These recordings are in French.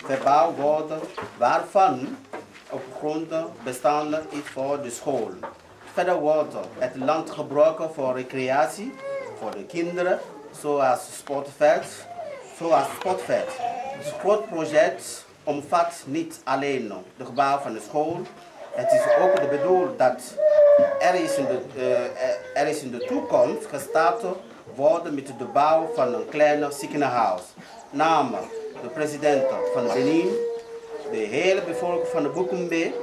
Verbouwd worden waarvan op grond bestaande is voor de school. Verder wordt het land gebruikt voor recreatie, voor de kinderen, zoals sportveld. Het groot project omvat niet alleen de gebouw van de school. Het is ook de bedoeling dat er is in de toekomst gestart worden met de bouw van een kleiner ziekenhuis. Namens de president van Benin, de hele bevolking van de Bukumbe,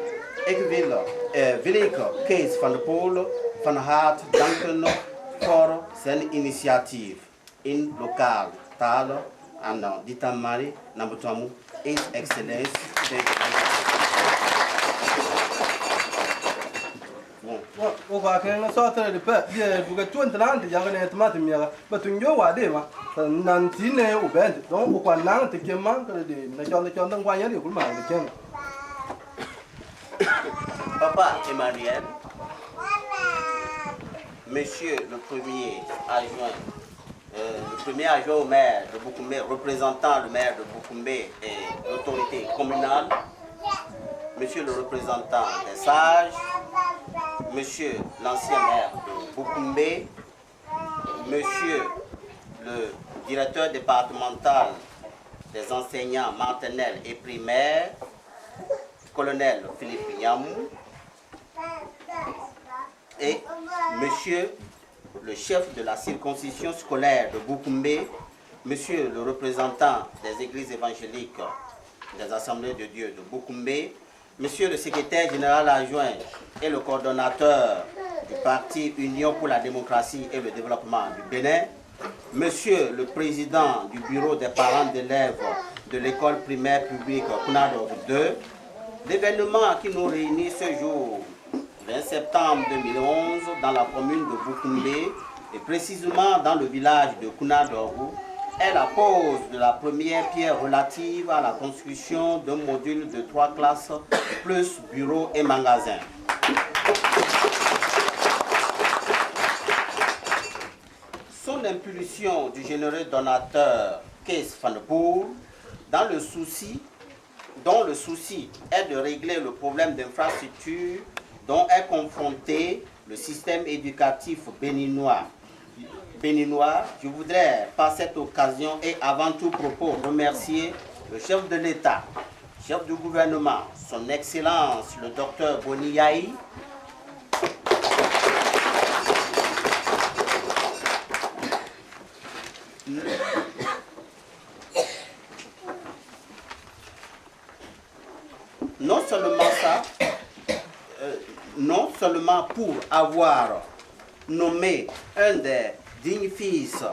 wil ik Kees van de Polen van harte danken voor zijn initiatief in lokale talen en ditamari nambutamu is excellence. Oga kan so ta de pa dia buga tuan tan de janga ne tomate miya batun yo wa de ma nan tine u ben don ko kwa nan te kema ka de na chon dan kwa ya de ku ma de ken Papa Emmanuel Monsieur le premier adjoint au maire de Boukoumé, représentant le maire de Boukoumé et l'autorité communale, Monsieur le représentant des sages, Monsieur l'ancien maire de Boukoumé, Monsieur le directeur départemental des enseignants maternels et primaires, colonel Philippe Yamou, et Monsieur le chef de la circonscription scolaire de Boukoumé, Monsieur le représentant des églises évangéliques des Assemblées de Dieu de Boukoumé, Monsieur le secrétaire général adjoint et le coordonnateur du parti Union pour la démocratie et le développement du Bénin, Monsieur le président du bureau des parents d'élèves de l'école primaire publique Kunador 2, l'événement qui nous réunit ce jour, 20 septembre 2011, dans la commune de Boukoumé, et précisément dans le village de Kunadorou, est la pose de la première pierre relative à la construction d'un module de 3 classes, plus bureau et magasin. Son impulsion du généreux donateur Kees Van de Poel, dont le souci est de régler le problème d'infrastructure dont est confronté le système éducatif béninois. Je voudrais par cette occasion et avant tout propos remercier le chef de l'État, chef du gouvernement, son Excellence le docteur Boni Yahi, non seulement pour avoir nommé un des dignes fils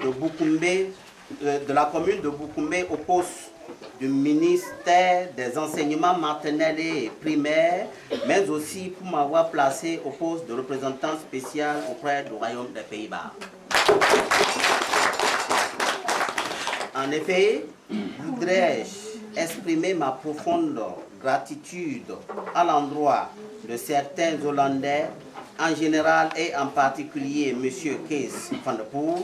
de Boukoumé, de la commune de Boukoumé au poste du ministère des enseignements maternels et primaires, mais aussi pour m'avoir placé au poste de représentant spécial auprès du Royaume des Pays-Bas. En effet, voudrais-je exprimer ma profonde gratitude à l'endroit de certains Hollandais, en général et en particulier M. Kees Van de Poel,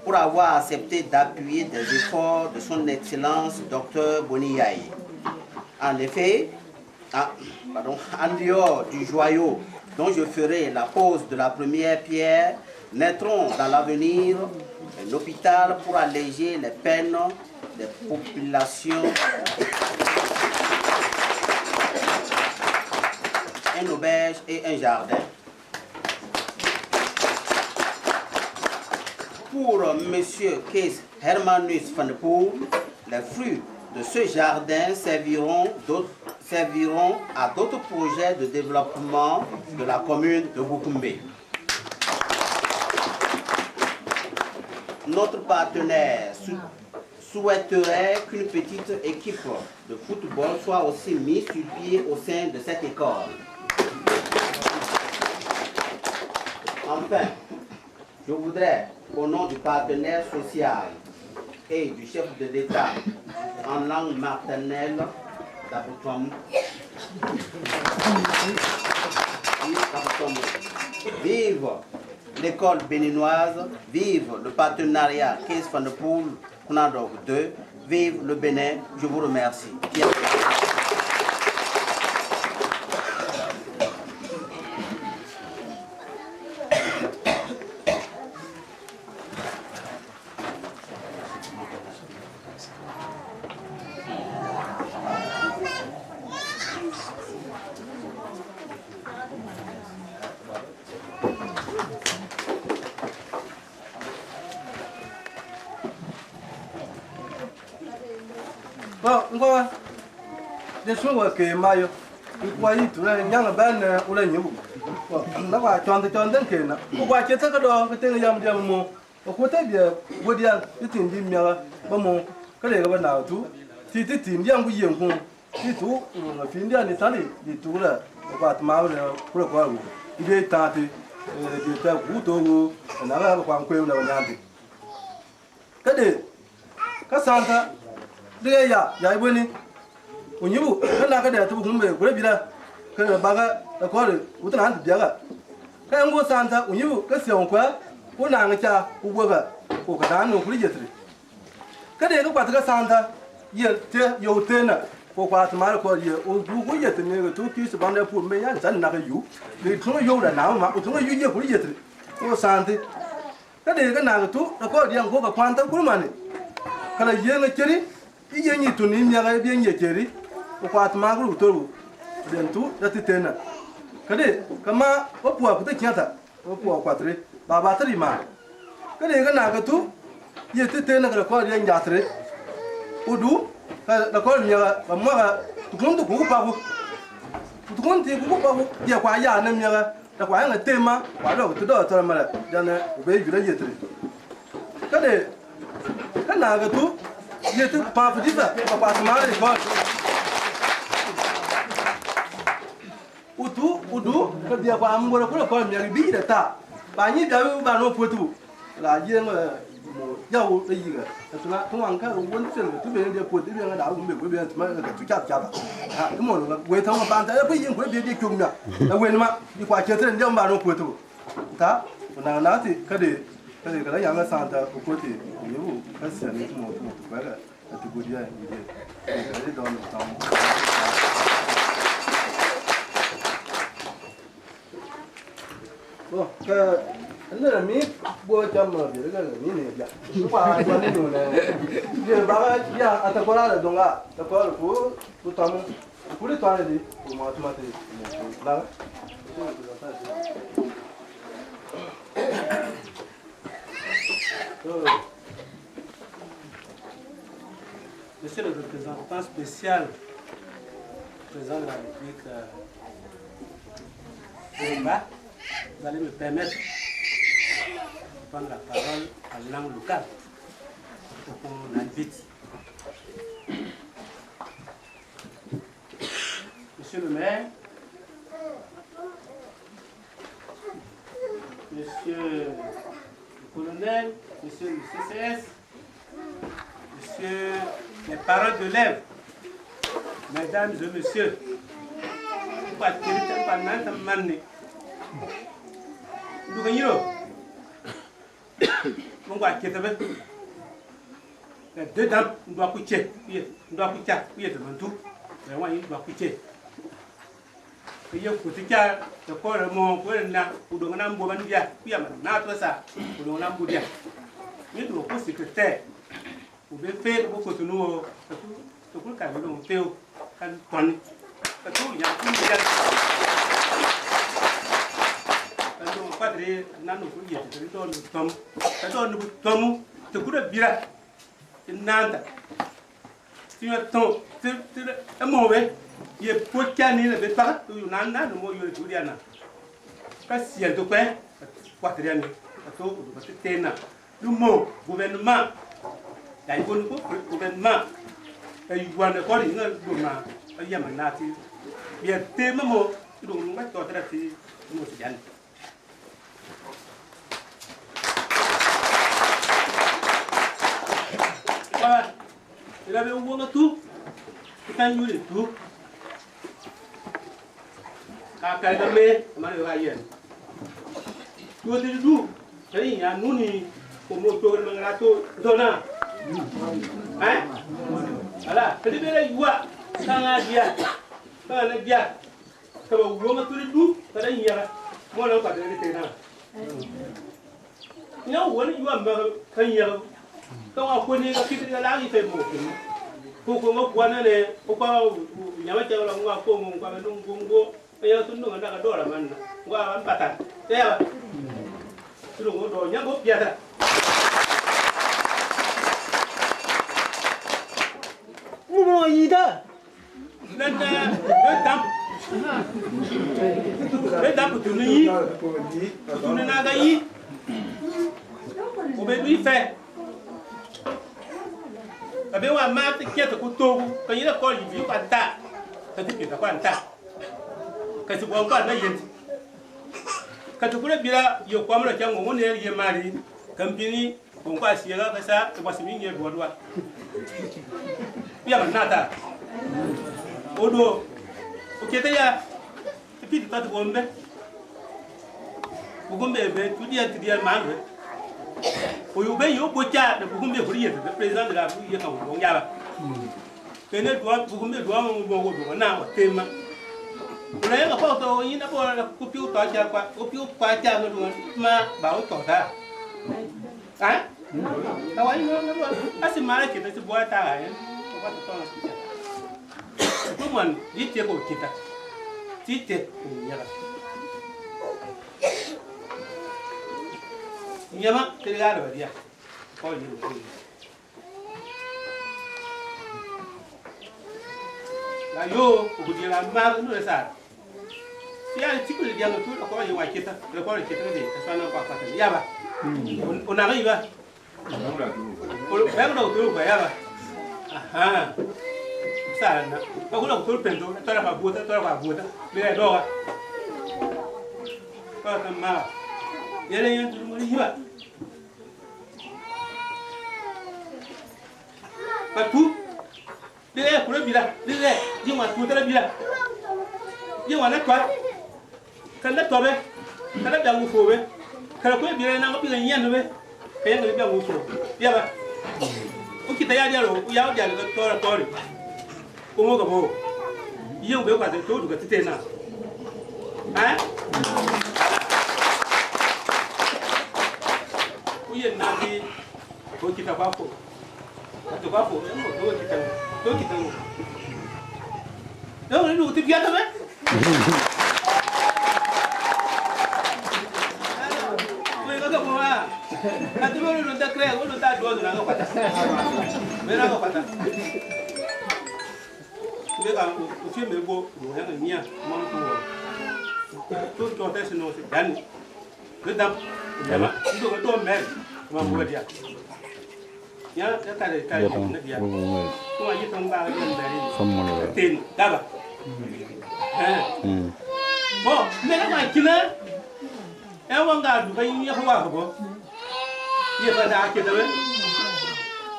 pour avoir accepté d'appuyer des efforts de son Excellence Dr Boni Yahi. En effet, en dehors du joyau dont je ferai la pose de la première pierre, naîtront dans l'avenir un hôpital pour alléger les peines des populations, une auberge et un jardin. Pour M. Kees Hermanus Van de Poel, les fruits de ce jardin serviront à d'autres projets de développement de la commune de Boukoumé. Notre partenaire souhaiterait qu'une petite équipe de football soit aussi mise sur pied au sein de cette école. Enfin, je voudrais, au nom du partenaire social et du chef de l'État en langue maternelle, vive l'école béninoise, vive le partenariat Kees Van de Poel, Kunador 2, vive le Bénin, je vous remercie. Bon, je suis que Mayo, il croit y tout le young band ou le new. Now I turn the John Duncan. Why you take a dog, a young Jammo, or whatever, would you think Jim Yara, Bomo, Kaleva now too? Titi, young William, Titu, Findia and Italy, the Tura, about Mauer, Procoro, the Tati, the Wuto, and another one quail of Yanti. Kade, Cassandra. Dia ya ibuni unyibu kana kada tu kumbe kule bila kana baga akore utana hantu biaga kan go santa unyu ka se on kwa una nga cha ku go ga ko ka dan no ku jetri ka de ga kwat ga santa ye te yo te na ko kwat ma ko ye o du ku jetri ne ga tu ki se ban da pu me ya san na ga yu ni tu yo da na ma tu yu ye ku jetri ko santa ka de ga na ga tu ko de ngo ga kwanta ku ma ne kala ye nga cheri ye ni tu ni nya ga bi ye cheri ko kwat ma ku to den tu da ti te na kade kama opua kuta kiata opua kwatre baba tari ma kade ga na ga tu ye te na ga ko ye njatre udu ka da ko nya ba mo ga tukun tu ku pa ku tukun ti ku pa ku ye kwa ya na nya ga da kwa nga tema wa lo tu do to ma la da na be ju la ye tre kade ka na ga tu ye te pa fu di ba pa ma ri ko udu ka dia kwa amgora kula ko mi bi da ta ba ni da ba no fotu la ye ngo mo ya wo da yi ga tuna tun an ka won tsen tu be de fotu be ga da wo be be ma ga tu cha cha ha mo no we ta mo ban ta be yin ko be de kyum na da we ma ni kwa che tsen de ba no fotu ta na ti ka de ga ya ga san ta ko ti ni wo ka se ni mo tu ba ga tu bu dia ni de ga de no ta mo bon que le mi bo cham no bi le mi ne ya kwa kwa ni no ne je ba ya atakora le donga takora ku tamu ku le twa le ku ma tu ma te la Monsieur le représentant spécial, président de la République, vous allez me permettre de prendre la parole en langue locale pour qu'on invite. Monsieur le maire, monsieur le colonel, monsieur le CCS, monsieur les parents d'élèves, mesdames et messieurs, deux dames doivent coucher, doivent coucher, devant tout, ils doivent coucher. Il y a le corps de mon ou de mon ambo, il y a ça, ou de mon ambo. Il doit être secrétaire. Vous pouvez faire beaucoup de nous, tout le cas, nous faisons quand on il y a tout le padre nanu ko yete don tom to kura bira nanda ti ton ti amowe ye potani le be pa to nanda no mo yo to diana ka si to pe padre ani to ba tena lu mo gouvernement ya ikon ko gouvernement ay wana ko ni ngal do ma ayama nati bien tema mo do ma to trati mo si jan. Voilà, il avait au moins tout, tout un jour et tout. Quand il a mis, il m'a dit, tout est tout. Il y a nous, comme on peut le gâteau, donnant. Hein? Voilà, c'est bien la joie, sans la dia, sans la dia. Comme on voit tout le tout, il y a moi, on pas de l'éternel. Il y a un joie, quand il y a quand on connaît la petite là, il fait beau. Pour qu'on voit les pourquoi il y a un tel endroit comme on va nous gongo, et on se demande à la man. On va un patate. Et tout le monde doit y avoir bien. Mon ida. Le dame pour nous n'a gagné. On va lui faire. Abe wa ma te kieta ku togu ka yira ko yi bi kwa ta ka ti pita kwa ta ka ti kwa kwa na yenti ka tu kure bila yo kwa mlo chango ngone ye mari kampini ko kwa siela ka sa to basimi nge bodwa ya manata odo o kete ya ti pita ta bombe Bugumbe, tout dire to dear man. Ou you bay your butcher, the Bugumbe, the president of the Yaka. Kene doa Bugumbe doa mo now, tema. Kuna photo in a board of Kupu Taja, Kupu Paja, ma, Bao Tota. Ah? How I know, as a market, as a boy tie, what to call it. Woman, you take a kita. Tite, Yama, Telgado, yeah. Call you. Now you, would you have married no sir? See, I typically young to call you like it, the call it, the son of Papa. Yaba. Unariva. Well, do wherever. Aha. Sana. But we don't put pencil, talk about water, be a dog. Got a mouth. Yelling to you. But who? There could be that. There, you want to tell me. You want to try? Can that tobe? Can that move over? Can I put me and I'll be in Yanaway? Can I move over? Yeah. Okay, the idea we are the Tory. Omogo. You will have to go to the now. Eh? We are not going to Tobacco. Tobacco, don't get them. Don't do together. I don't know that clear. What was that? Was another pattern. If you may go, you have a near one two daughters know it. Then, good up. You don't marry. One word yet. Yeah, that's how they tell you. Who are you talking about? Someone. Ten, Daba. Oh, never mind, killer. Everyone got to you have a walk. You have a kid away.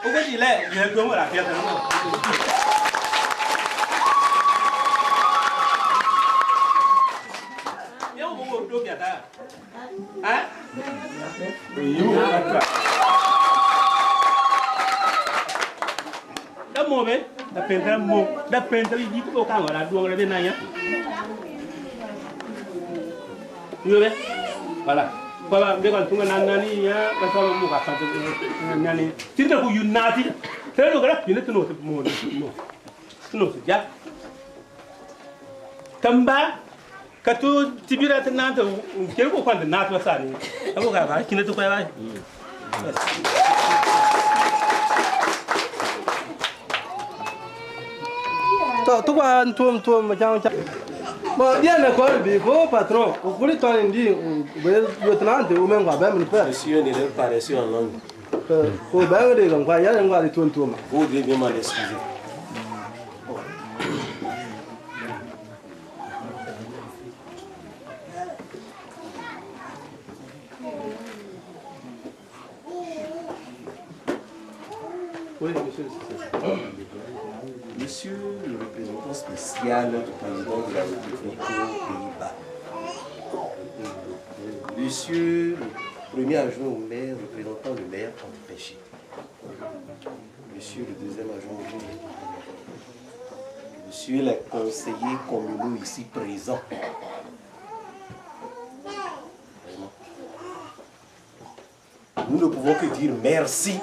Over the leg, you have to go like that. Look at that. Huh? You the moment, the painter move, the painter you go come on, I do already. You voilà. Voilà, they got to Nani, but all move up. Nani, Tinta who you naughty. Tell you need to know the moon. No, yeah. Come back. Katu tibira tenanta kero kwanda natwa sani abo ga ba kina to kwa ba to kwa ntum machang cha ba dia na ko bi ko patron o kuli to ndi be tenante o men kwa ba min pa Monsieur ne lève pas les yeux en langue. ko ba ngade kwa ya ngwa di tum. Vous devez bien m'en excuser. Oui, monsieur. Monsieur le représentant spécial du président de la République aux Pays-Bas. Monsieur le premier adjoint au maire représentant le maire empêché. Monsieur le deuxième adjoint au maire. Monsieur les conseillers communaux ici présents. Vraiment. Nous ne pouvons que dire merci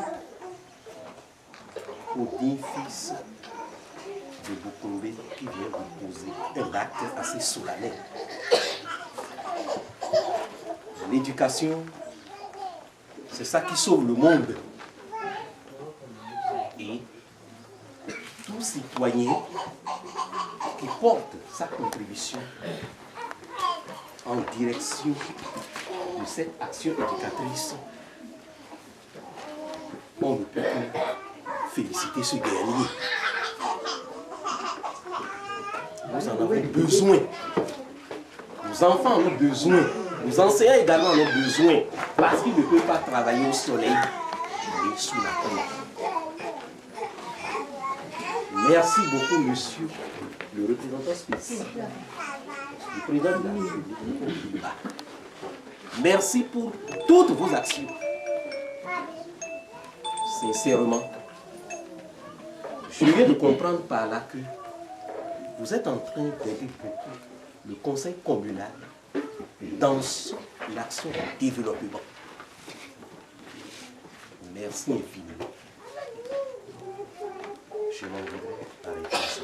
au digne fils de Boukoumbe qui vient vous poser un acte assez solennel. L'éducation, c'est ça qui sauve le monde. Et tout citoyen qui porte sa contribution en direction de cette action éducatrice, on ne peut que féliciter ce dernier. Nous en avons besoin. Nos enfants en ont besoin. Nos enseignants également en ont besoin. Parce qu'ils ne peuvent pas travailler au soleil et sous la pluie. Merci beaucoup, monsieur le représentant spécial du président de la République. Merci pour toutes vos actions. Sincèrement, je viens de comprendre par là que vous êtes en train d'aider beaucoup le conseil communal dans l'action de développement. Merci infiniment. Je m'en voudrais arrêter ici.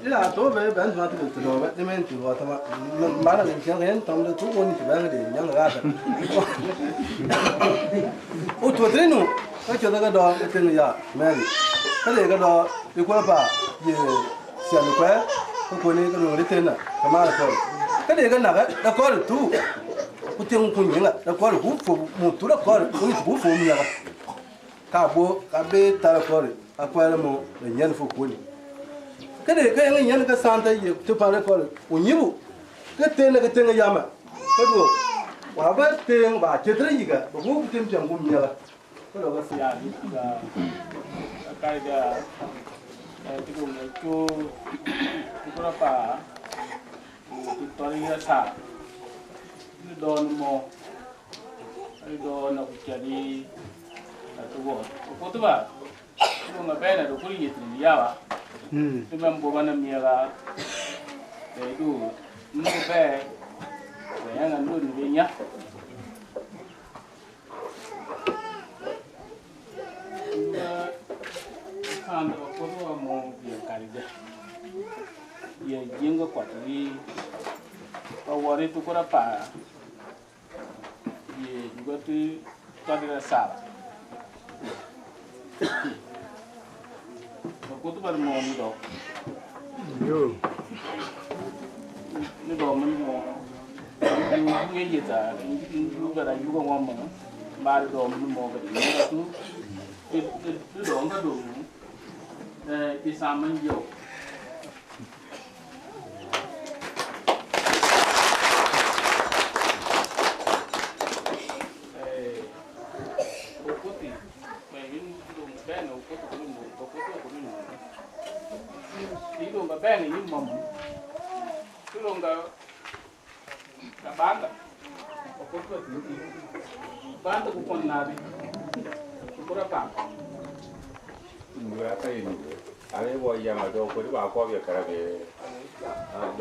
ila to be ban ma tu tu do be men tu wa ta ma na ngi ngi tam de tu woni tu ban de nyang ga ta o tu tre no ka cho da ga do te ni ya men ka de ga do de ko pa ye sia no kwa ko ni ka no ri te na ka ma ko ka de ga na ga da ko tu ku te ku ni ga da ko ku fu mu tu da ko ku ni ku fu mi ya ka bo ka be ta ko a kwa mo de nyen fu ku ni kade ka yang yan ka santa ye to pare ko unyibu ka tena ka tenga yama ka do wa ba teng ba chetre yiga ba ku tem chang gum nyala ko do ka ya ni da kai da ti ko ko pa ti to ri ya sa ni don mo ai do na ku jadi to go ko to ba ko nga ba na do ku yi ti ya ba Memang bukan miara, itu mungkin yang anu dunia. Kan aku tu mau dia kali dah. Dia jenggo kuat ni. Awal itu kau apa? Dia juga tu ada rasa. Aku tu baru mau ni dok. Yo. Ni dok mana mau? Ni je tak. Ni juga dah juga ngomong. Baru dok mana mau ke ni tu. Tu dok kan dok. Di sama jo. Bang ini mom, tu orang dah bangga, aku tu bangga tu pun nari, aku apa? Dua apa ini? Ada buat yang ada aku tu aku biar kerja.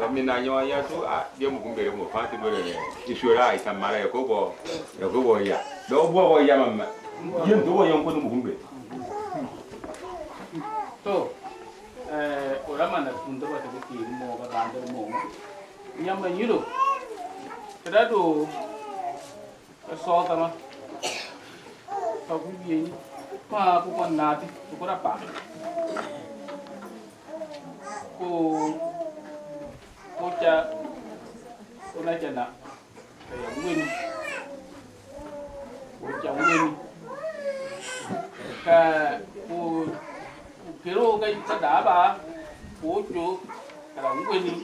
Demi nanya ya tu dia mungkin beri mu faham tu beri ni. Isu lah itu mana ya kau buat ya. Dua buat yang mana? Yang tu yang kau tu mungkin beri. Tu. Orang mana pun tu ada kiri mau ke bandar mau, yang menyiru, kita tu, soal sama, aku ni, aku pun nanti, aku apa, aku nak nak, kayak win, aku win, aku kira cái đá bà bố chú là quên đi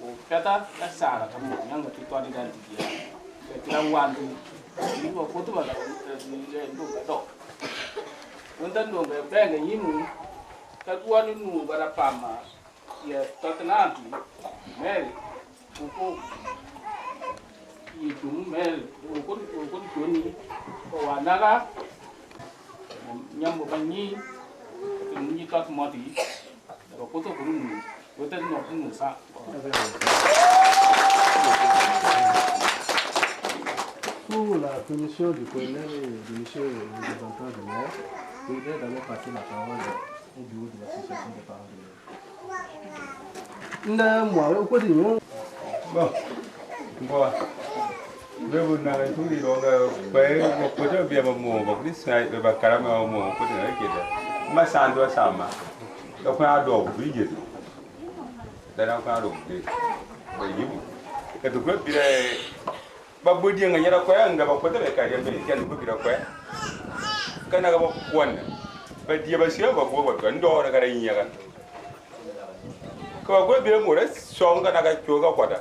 bố cái ta đã xả là thằng nhang mà toàn đi đàn thì cái làm hoàn thì những người cố tức là để đủ cái độ vấn đề đủ cái bèn cái gì mu cái quan những mu bà đã phàm mà giờ tất cả thì mẹ cô gì chúng mẹ cô chuyện gì cô hoàn naga nhâm một bánh nhi ni tak mati, aku tu pun, betul ni aku nusa. Pour la commission du colonel et du monsieur le représentant du maire, je voudrais d'abord passer la parole au bureau de l'association des parents de l'air. Moi, au côté de nous. Bon, bon. Nếu mà ngày chúng đi đó là bé một cái chỗ bia mà mồ một cái sai rồi bà cả mà mồ có thể nói kia mà san đua sama đâu có ai đồ quý gì đây đâu có ai đồ gì bởi vì cái tụi nó bị đây bà bữa đi ngày nào quay anh gặp bà có thể cái gì mình cái tụi nó bị đâu quay cái nào gặp quần bà đi bà xíu bà bố bà gần đó là cái này nhỉ cái bà bị mua đấy xong cái nào cái chuột cái quạt à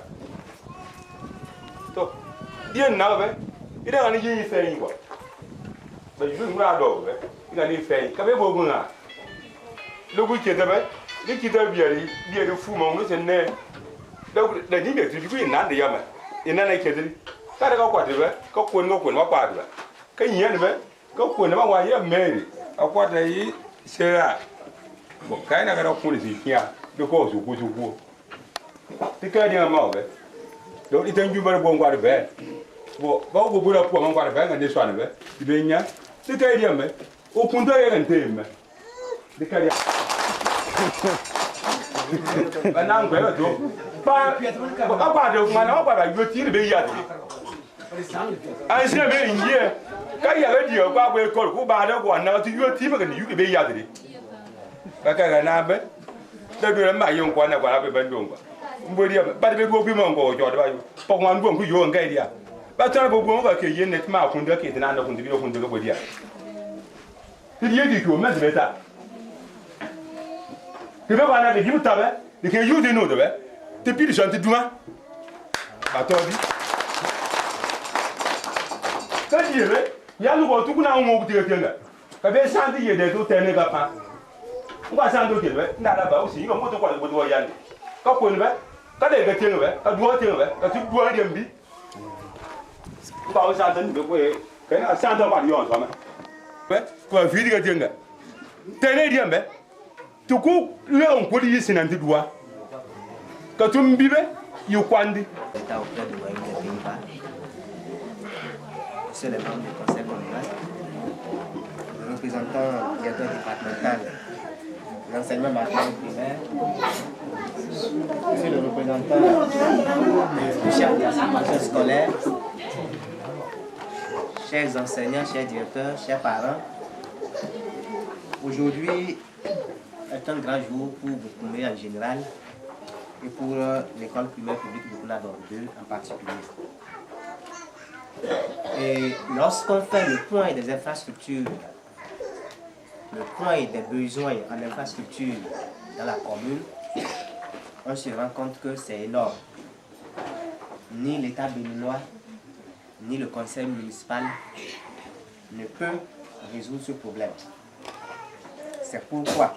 to điên nào vậy cái đó là gì phải quá bởi vì chúng ta đồ vậy cái này phải các bé bố mừng à lúc cuối chuyện thôi ni kita biari fu ma ngo senne da ni me tu ku ina de yama ina na kedri ka da ka kwa de be ka ko ngo ko ma kwa de ka yin be ka ko na wa ya meri akwa da yi sera bo kai na ga da ku ni sikia be ko su ku ti ka di ma be do itan ju bar bo ngwa de be bo ba go bura po ma ngwa de be nga de so an be be nya ti ka di me o kun do ye nte me ti ka di ba na ngwe do ba ba de ma na ba yo ti be ya ti an se be ngie ka ya be di o gwa gwe ko ku ba de ko na ti yo ti be ga ni yu be ya ti ka ka na be da do ma yin kwa na kwa be ban do ngwa mbodi ba de be go bi mo ngo jo de ba yo po ngwan go ku yo ngai dia ba ta bo go ba ke yin net ma kun de ke na na kun de bi kun de go dia ti ye di ko ma de ta ke ba na de di ta be de ke yu de no de be te pi de chante duma ba to di ka di be ya lu go tu kuna ngo ku te ke nga ka be chante ye de to te ne ga pa ngwa chante ke be na da ba o si ko mo to kwa bo do ya ni ka ko ni be ka de ga te be ka duo te be ka tu duo de mbi ba o chante ni be ko e ka na chante ba di yo so ma be ko fi di ga te nga te ne di mbe tu ku le on ko di sinan ti duwa ka tu mbi be yu kwandi État auprès du royaume des Pays-Bas, monsieur le membre du conseil communal, le représentant directeur départemental de l'enseignement maternel primaire, monsieur le représentant du chef d'assistance scolaire, chers enseignants, chers directeurs, chers parents, aujourd'hui est un grand jour pour Bukumbé en général et pour l'école primaire publique de Bukuna-Dor 2 en particulier. Et lorsqu'on fait le point des infrastructures, le point des besoins en infrastructure dans la commune, on se rend compte que c'est énorme. Ni l'État béninois, ni le conseil municipal ne peut résoudre ce problème. C'est pourquoi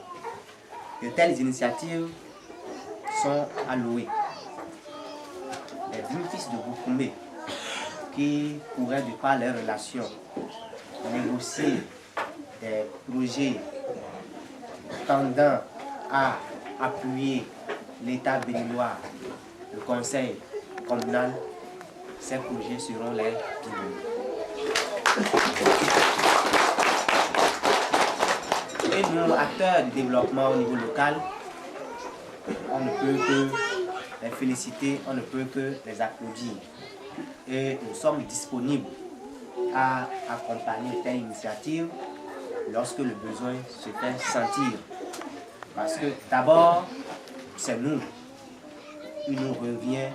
de telles initiatives sont alloués. Les deux fils de Bukumbé qui pourraient, de par leurs relations, négocier des projets tendant à appuyer l'État béninois, le conseil communal, ces projets seront les bienvenus. Et nous, acteurs du développement au niveau local, on ne peut que les féliciter, on ne peut que les applaudir. Et nous sommes disponibles à accompagner telle initiative lorsque le besoin se fait sentir. Parce que d'abord, c'est nous. Il nous revient,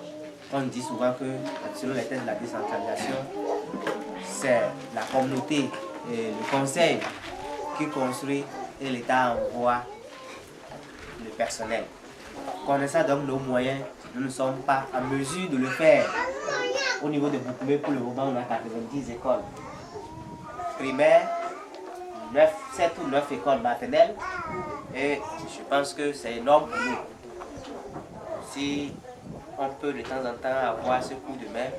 on dit souvent que selon les thèses de la décentralisation, c'est la communauté et le conseil qui construit et l'État envoie le personnel. Connaissant donc nos moyens, nous ne sommes pas en mesure de le faire. Au niveau de Bukumbé, pour le moment, on a 90 écoles primaires, 7 ou 9 écoles maternelles, et je pense que c'est énorme pour nous. Si on peut de temps en temps avoir ce coup de main,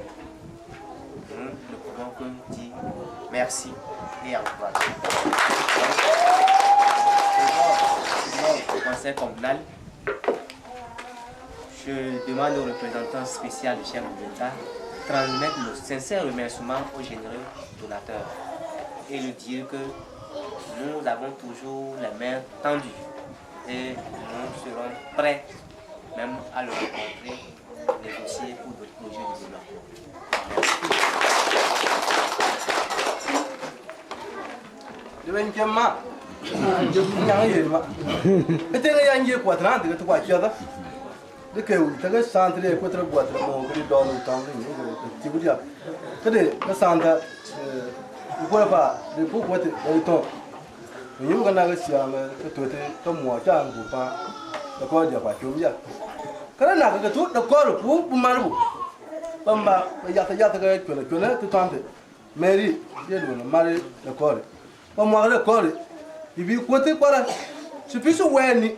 nous ne pouvons que dire merci et encourager. Au conseil communal, je demande aux représentants spéciaux du chef de l'État de transmettre nos sincères remerciements aux généreux donateurs et lui dire que nous avons toujours les mains tendues et nous serons prêts même à le rencontrer, négocier pour d'autres projets de développement. De que o taga santre ko tra boatra mo gri do no tang ni ti budia kade ka sanda ko pa de ko ko te to ni mo kana ga sia ma to te to mo ta ngu pa da ko dia pa chum ya kana na ga to da ko pu maru bamba ya ta ga kula to tante mary ye do no mari da ko pa mo ga ko ibi ko te para su piso weni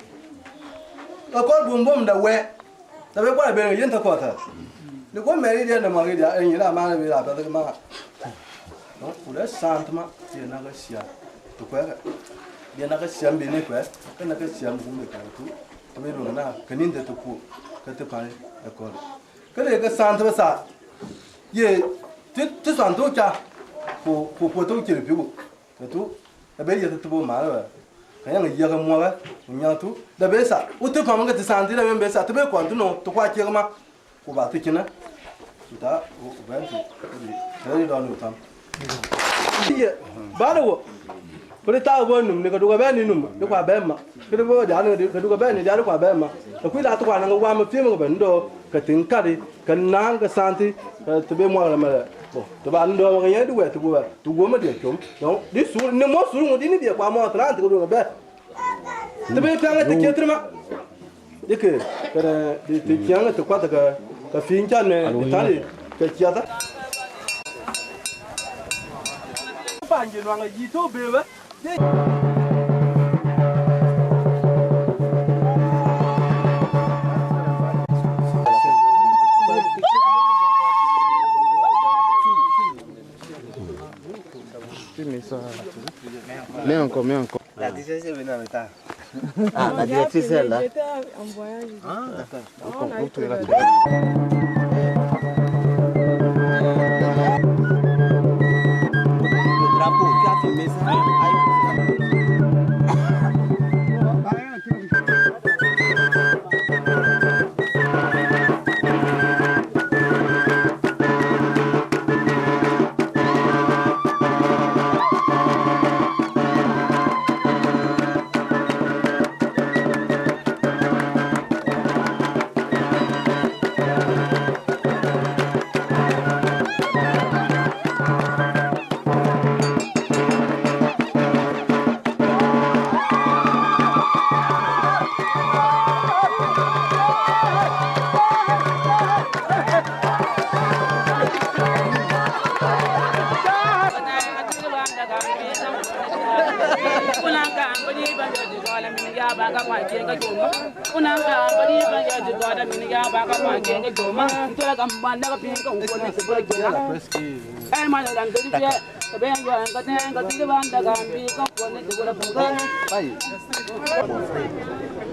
ko bum bum da we da be kwa be yin ta ko ta ni ko me ri da ma ri da en ira ma be la ba da ma no ku le sant ma ti na ga sia to ko ga dia na ga sia be ne ko ka na ga sia mu me ka tu to be ro na ka nin da to ku ka te pa da ko ka le ga sant ba sa ye ti san to cha ku to ki bi ku tu da be ye to bo ma la kaya ngi yaga muaga nyatu da besa utu pam nga tsanti da men besa to be kwantu no to kwa kirma ko ba tikina ta o bantu ni da no tam ye balawo ko ta bo num ne ko do ba ni num de kwa ba ma ko bo ja ne ko do ba ni ja kwa ba ma to ku la to kwa nga wa ma fi mo ba ndo ka tin kari kan nang ka santi to be mo la ma to ba ndo nga ye duwe to go ma de chom no di sur ne mo sur mo di ni bi kwa mo tra to go ba to be panga te ketrima de ke para de te kyanga to kwa ka fincha ne tali ka kiata pa nje no nga yi to be ba Mais encore. La directrice est venue en retard. Ah, la directrice est là. J'étais en voyage. Ah, d'accord. On a eu tout le la Le drapeau, tu as filmé ça?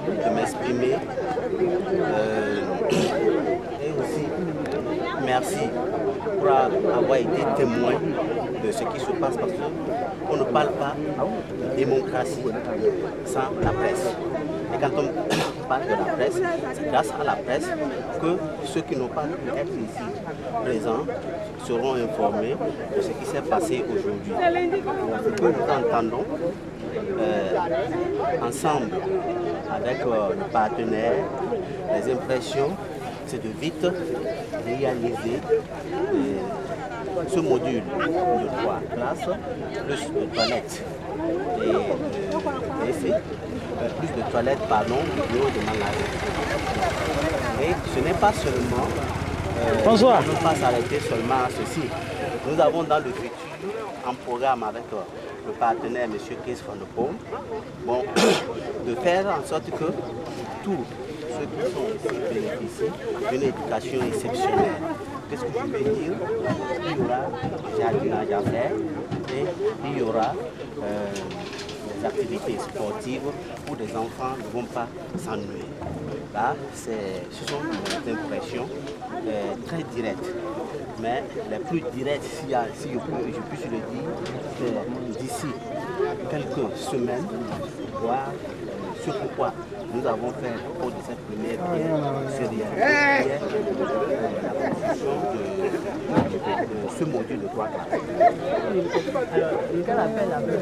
De m'exprimer et aussi merci pour avoir été témoin de ce qui se passe parce qu'on ne parle pas de démocratie sans la presse. Et quand on parle de la presse, c'est grâce à la presse que ceux qui n'ont pas pu être ici présents seront informés de ce qui s'est passé aujourd'hui. Ce que nous entendons ensemble avec nos partenaires, les impressions, c'est de vite réaliser ce module de 3 classes, plus de toilettes et plus de toilettes, pardon, de magasins. Et ce n'est pas seulement, Bonsoir. on ne peut pas s'arrêter seulement à ceci. Nous avons dans le futur un programme avec le partenaire M. Chris van der Poel, bon, de faire en sorte que tous ceux qui sont ici bénéficient d'une éducation exceptionnelle. Qu'est-ce que je veux dire? Il y aura du jardinage à faire et il y aura des activités sportives où des enfants ne vont pas s'ennuyer. Là, ce sont des impressions très directes. Mais les plus directes, si je puisse le dire, c'est d'ici quelques semaines, voir ce pourquoi nous avons fait au de cette première pierre, la construction de ce module de 3 classes. Quel appel avec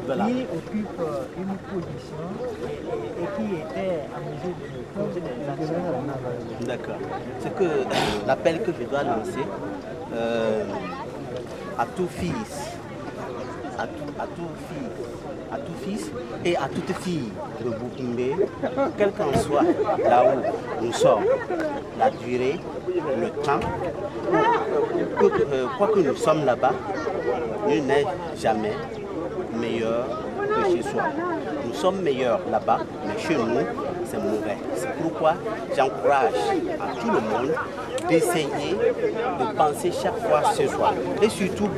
Voilà. qui occupe une position et qui était en mesure de poser des actions. D'accord. C'est que l'appel que je dois lancer à tout fils, à tout fils et à toute fille de Boukoumbe, quel qu'en soit là où nous sommes, la durée, le temps, quoi que nous sommes là-bas, nul n'est jamais meilleur que que chez soi. Nous sommes meilleurs là-bas, mais chez nous, c'est mauvais. C'est pourquoi j'encourage à tout le monde d'essayer de penser chaque fois chez soi. Et surtout,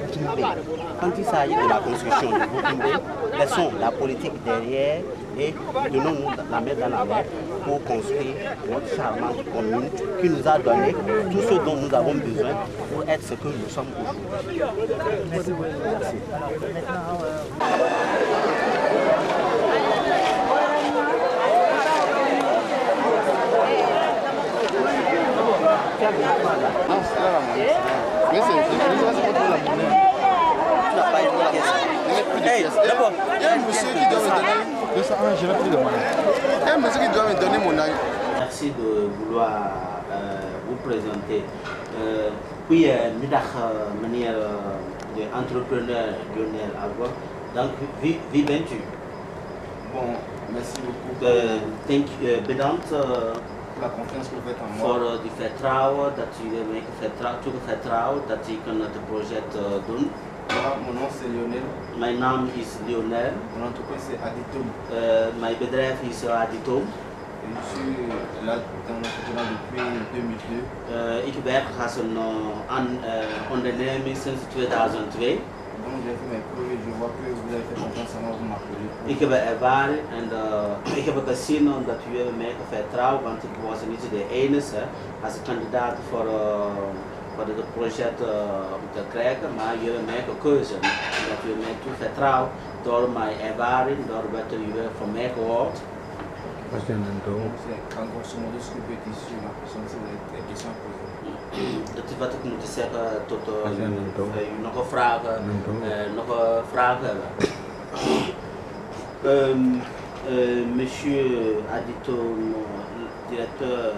quand il s'agit de la construction de Bukumbe, laissons la politique derrière et donnons-nous la main dans la main pour construire notre charmante commune qui nous a donné tout ce dont nous avons besoin pour être ce que nous sommes aujourd'hui. Merci beaucoup. Merci. Maintenant, Mais Tu n'as pas eu de pièce. D'abord, il y a un monsieur qui doit me donner 201, je n'ai plus de monnaie. Il y a un monsieur qui doit me donner mon aïe. Merci de vouloir vous présenter. Puis, nous avons manière d'entrepreneur Lionel Agua. Donc, viens-tu? Bon, merci beaucoup. Thank you, bedankt La confiance que vous faites en moi. voor die vertrouwen, dat jullie mij vertrouwen dat ik het project doen. Moi, mon nom c'est Lionel. Mijn naam is Lionel. Mon entreprise c'est Aditom. Mijn bedrijf is Aditom. Et je suis là dans l'entrepreneur depuis 2002. Ik werk als een onderneming sinds 2002. Donc j'ai fait mes preuves et je vois que vous avez fait confiance en moi, vous m'appelez. Ik heb ervaring en ik heb gezien dat jullie mij vertrouwen, want ik was niet de enige als kandidaat voor het project te krijgen, maar jullie mij gekozen. Dat jullie mij toe vertrouwen door mijn ervaring, door wat jullie van mij gehoord. Donc c'est en grosso modo ce que je peux dire sur ma personne, si vous avez des questions à poser. Dat is wat ik moet zeggen tot nog een vraag hebben. Monsieur Aditom, directeur,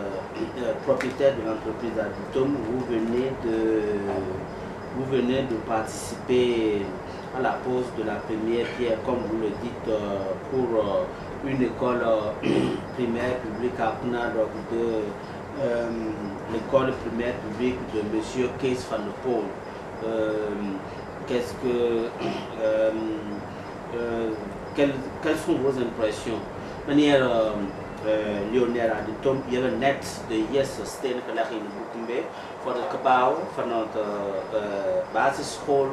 propriétaire de l'entreprise Aditom, vous venez de participer à la pose de la première pierre, comme vous le dites, pour une école primaire publique à Kunadok de l'école primaire publique de M. Kees van der Poel. Quelles sont vos impressions? Meneer Lionel Aditom, je hebt net de eerste steen gelegd in Bukumbe voor het gebouw van de basisschool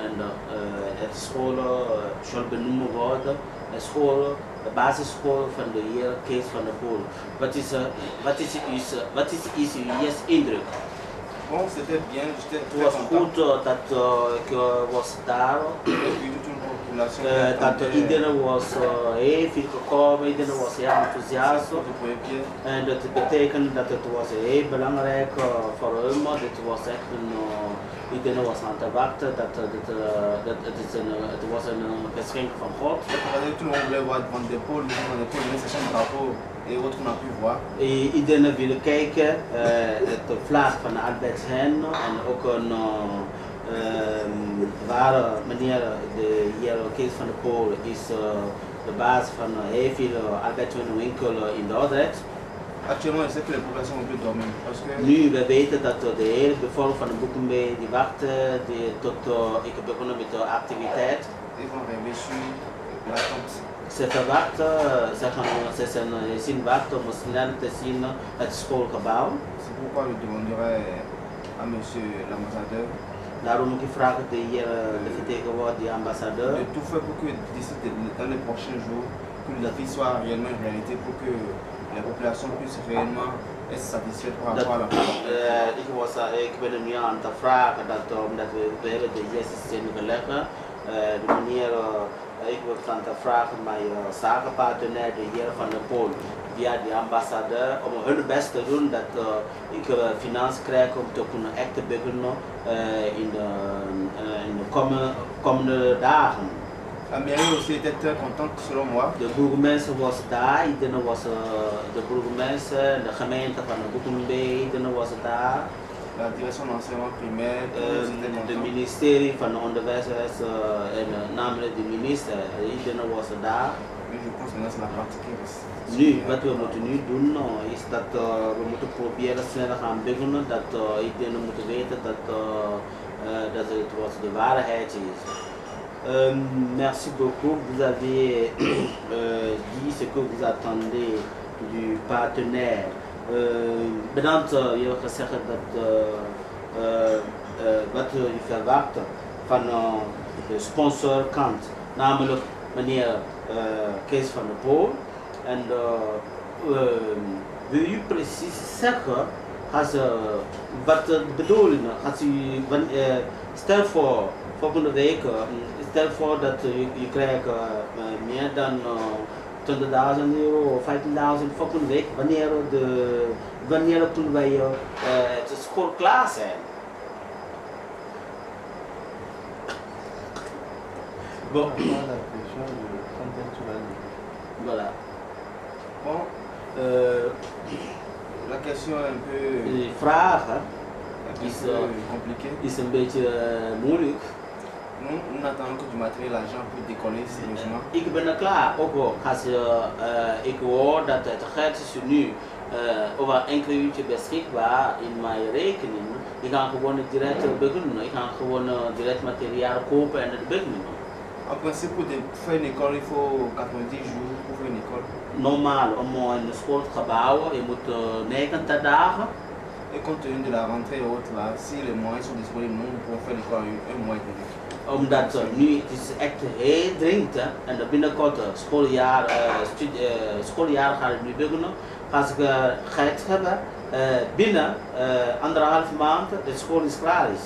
en het scholen zal benoemen worden. De basisschool van de heer Kees van der Poel. Wat is uw eerste indruk? Bon, c'était bien, j'étais Het très was content. goed dat ik was daar. J'ai vu toute une population qui Dat attendait iedereen was heel veel gekomen, iedereen was heel enthousiast. de première pierre. En dat betekent dat het was heel belangrijk voor hem. Dit was echt iedereen was aan te wachten. Het was een geschenk van God. Tout le monde voulait voir devant des pôles, les sessions de drapeau et autres qu'on a pu voir. Iedereen wilde kijken, het vlag van Albert Heijn en ook een waar meneer de heer Kees van der Poel is de baas van heel veel Albert Heijn winkel in Dordrecht. Actuellement, je sais que les populations ont pu dormir parce que Nu, we weten dat de hele bevolking van de Bukumbe die wachten tot ik heb begonnen met de activiteit. ils vont arriver sur l'attente. Ze verwachten, ze zien wachten om snel te zien het schoolgebouw. C'est pourquoi je demanderai à monsieur l'ambassadeur Daarom moet ik vragen de vertegenwoordiger, de ambassadeur, de tout faire pour que d'ici dans les prochains jours, que la vie soit réellement une réalité pour que la population puisse réellement être satisfaite par rapport à la ik ben er nu aan te vragen dat omdat we hebben de eerste steen gelegd, de manier ik wil aan te vragen mijn zakenpartner, de heer Van der Poel, via de ambassadeur, om hun best te doen dat ik financiën krijg om te kunnen echt te beginnen in de komende dagen. La mairie aussi était très contente selon moi. De burgemeester was daar, iedereen was de burgemeester, de gemeente van de Bukumbe, iedereen was daar. La direction d'enseignement primaire, De ministerie van Onderwijs en namelijk de minister, iedereen was daar. Mais je pense que c'est la pratique. Nu, wat we moeten nu doen is dat we moeten proberen sneller gaan beginnen, dat iedereen moet weten dat het was de waarheid is. Merci beaucoup. Vous avez dit ce que vous attendez du partenaire. Bedankt je gezegd dat wat u verwacht van de sponsorkant, namelijk meneer Kees van der Pool. En wil u precies zeggen, wat de bedoeling is? Stel voor volgende week, stel voor dat je krijgt meer dan 20.000 euro of 15.000 volgende week, wanneer kunnen wij de school klaar zijn? Bon. Voilà. Bon, la question est un peu... Die vraag compliquée. Is een beetje moeilijk. Nous n'attendons que du matériel argent pour décoller sérieusement. Ik ben er klaar, ook al als ik hoor dat het geld is nu over enkele uurtjes beschikbaar in mijn rekening. Ik ga gewoon direct beginnen. Ik ga gewoon direct materiaal kopen en het beginnen. En principe, pour faire une école, il faut 90 jours pour faire une école. Normaal, om een school te bouwen, je moet 90 dagen. Et compte tenu de la rentrée haute là, si les moyens sont disponibles, nous pouvons faire l'école en un mois et demi. Omdat nu het is echt heel dringend en binnenkort schooljaar gaat het nu beginnen. Als ik geld hebben, binnen 1,5 maand de school is klaar is.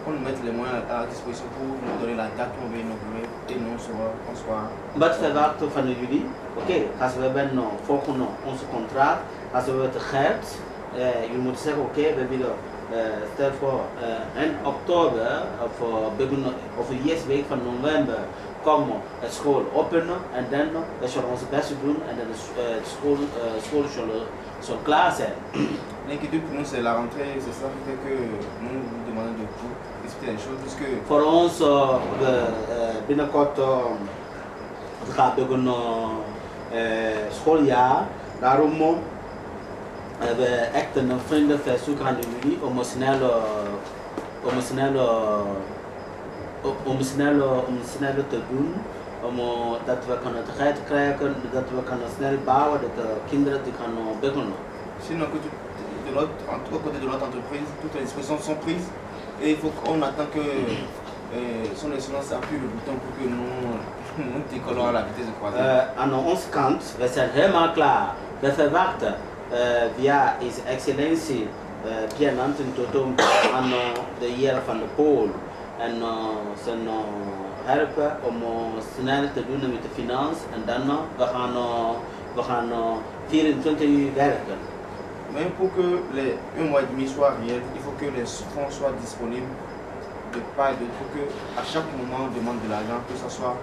On nous met les moyens à disposition pour nous donner la date où on va inaugurer et nous on soit... Wat verwachten van jullie? Oké, als we hebben volgende ons contract, als we het geld, je moet zeggen oké, we willen stel voor in oktober of de eerste week van november komen de school openen en dan we zullen ons best doen en dan de school zal klaar zijn. L'inquiétude pour nous c'est la rentrée, c'est ça qui fait que nous demandons de vous expliquer les choses puisque... Voor ons binnenkort gaat beginnen schooljaar, daarom we echt een vriendelijk verzoek aan jullie om snel te doen, dat we kunnen het geld krijgen, dat we kunnen snel bouwen, dat de kinderen die gaan beginnen. Sinon, de l'autre côté de notre entreprise, toutes les dispositions sont prises et il faut qu'on attend que son excellence appuie le bouton pour que nous décollons à la vitesse de croisière. Aan onze kant, we zijn helemaal klaar. We verwachten via His Excellentie Pierre Nanten Totom aan de heer van de Pool en zijn helpen om snel te doen met de financiën en dan we gaan 24 uur werken. Mais pour que les 1 mois et demi soient réels, il faut que les fonds soient disponibles de part et d'autre pour que à chaque moment on demande de l'argent, que ça soit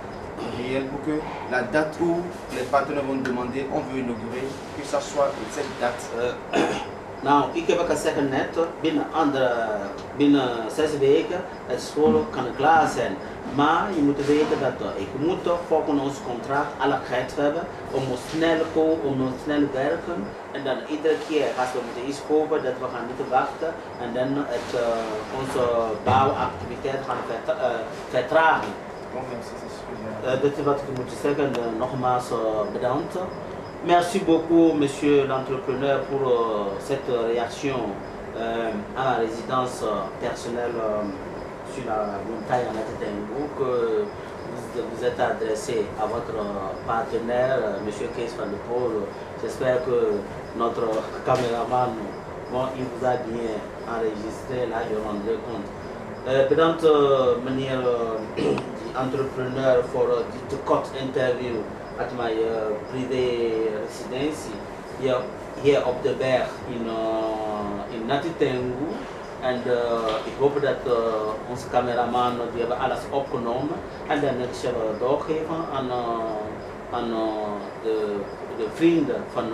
réel pour que la date où les partenaires vont demander on veut inaugurer, que ça soit cette date. Nou, ik heb gezegd net, binnen 6 weken het school kan klaar zijn. Maar je moet weten dat ik moet volgens ons contract alle geld hebben om snel werken. En dan iedere keer als we moeten iets kopen, dat we gaan niet wachten en dan onze bouwactiviteit gaan vertragen. Dat is wat ik moet zeggen, nogmaals bedankt. Merci beaucoup, monsieur l'entrepreneur, pour cette réaction à la résidence personnelle sur la montagne à Tengu que vous êtes adressé à votre partenaire, monsieur Kees van der Pool. J'espère que notre caméraman, il vous a bien enregistré, là je rendrai compte. Bedankt meneer entrepreneur voor dit kort interview at my privé-residentie hier op de berg in Nati Tengu. En ik hoop dat onze cameraman die hebben alles opgenomen en dan het zullen doorgeven aan de vrienden van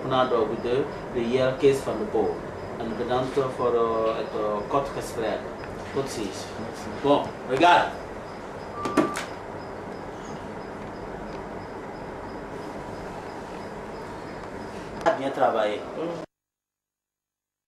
Pnado Goede, de heer Kees van der Pool. En bedankt voor het kort gesprek. Tot ziens. Bon, regarde. Bien travaillé.